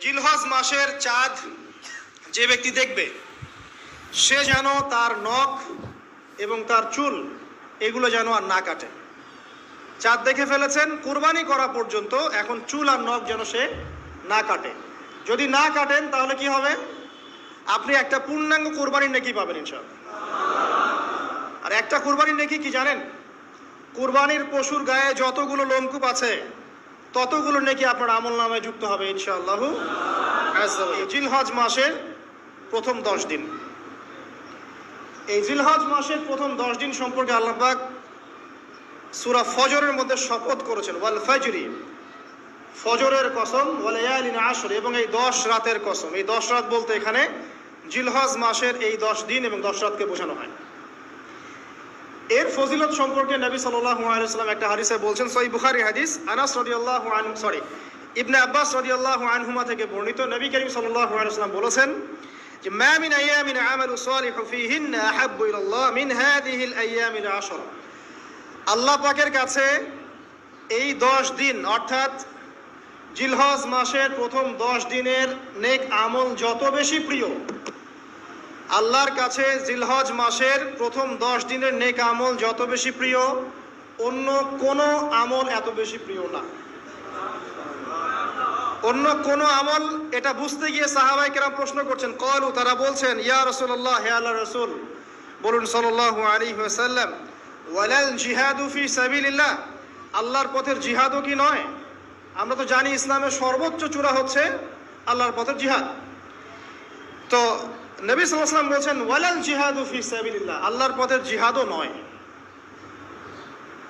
জিলহজ মাসের চাঁদ যে ব্যক্তি দেখবে সে যেন তার নখ এবং তার চুল এগুলো যেন আর না কাটে। চাঁদ দেখে ফেলেছেন, কুরবানি করা পর্যন্ত এখন চুল আর নখ যেন সে না কাটে। যদি না কাটেন তাহলে কি হবে? আপনি একটা পূর্ণাঙ্গ কুরবানির নেকি পাবেন ইনশাআল্লাহ। আর একটা কুরবানির নেকি কি জানেন? কুরবানির পশুর গায়ে যতগুলো লোমকূপ আছে ততগুলো নেকি আপনার আমল নামায় যুক্ত হবে ইনশাআল্লাহ। জিলহজ মাসের প্রথম 10 দিন, এই জিলহজ মাসের প্রথম 10 দিন সম্পর্কে আল্লাহ পাক সূরা ফজরের মধ্যে শপথ করেছেন, ওয়াল ফাজরি, ফজরের কসম, ওয়াল লায়ালিন আশর, এবং এই 10 রাতের কসম। এই 10 রাত বলতে এখানে জিলহজ মাসের এই 10 দিন এবং 10 রাতকে বোঝানো হয়। এর ফজিলত সম্পর্কে নবী সাল্লাল্লাহু আলাইহি ওয়াসাল্লাম একটা হাদিসে বলছেন, সহিহ বুখারী হাদিস, আনাস রাদিয়াল্লাহু আনহু ইবনে আব্বাস রাদিয়াল্লাহু আনহুমা থেকে বর্ণিত, নবী করিম সাল্লাল্লাহু আলাইহি ওয়াসাল্লাম বলেছেন যে মা মিন আইয়ামিন আমালু সালিহু ফীহিন্না আহাব্বু ইলাল্লাহ মিন হাযিহিল আইয়ামিল 10। আল্লাহ পাকের কাছে এই 10 দিন অর্থাৎ জিলহজ মাসের প্রথম 10 দিনের নেক আমল যত বেশি প্রিয়, আল্লাহর কাছে জিলহজ মাসের প্রথম 10 দিনের নেক আমল যত বেশি প্রিয়, অন্য কোনো আমল এত বেশি প্রিয় না। অন্য কোনো আমল, এটা বুঝতে গিয়ে সাহাবায়ে কেরাম প্রশ্ন করছেন, ক্বালু, তারা বলছেন, ইয়া রাসূলুল্লাহ, হে আল্লাহর রাসূল, বলুন সাল্লাল্লাহু আলাইহি ওয়াসাল্লাম, ওয়ালাল জিহাদু ফি সাবিলিল্লাহ, আল্লাহর পথের জিহাদও কি নয়? আমরা তো জানি ইসলামের সর্বোচ্চ চূড়া হচ্ছে আল্লাহর পথের জিহাদ। তো নবী সাল্লাল্লাহু আলাইহি ওয়াসাল্লাম বলছেন, ওয়ালাল জিহাদু ফি সাবিলিল্লাহ, আল্লাহর পথের জিহাদও নয়,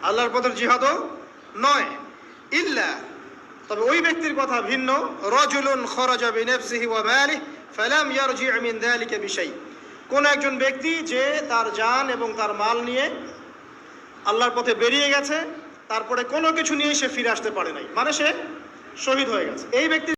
আল্লাহর পথের জিহাদও নয়, ইল্লা, তবে ওই ব্যক্তির কথা ভিন্ন, রাজুলুন খরাজা বিনাফসিহি ওয়া মালিহি ফালাম ইয়ারজি মিন যালিকা বিশাই, কোন একজন ব্যক্তি যে তার জান এবং তার মাল নিয়ে আল্লাহর পথে বেরিয়ে গেছে, তারপরে কোনো কিছু নিয়ে সে ফিরে আসতে পারে নাই, মানে সে শহীদ হয়ে গেছে, এই ব্যক্তি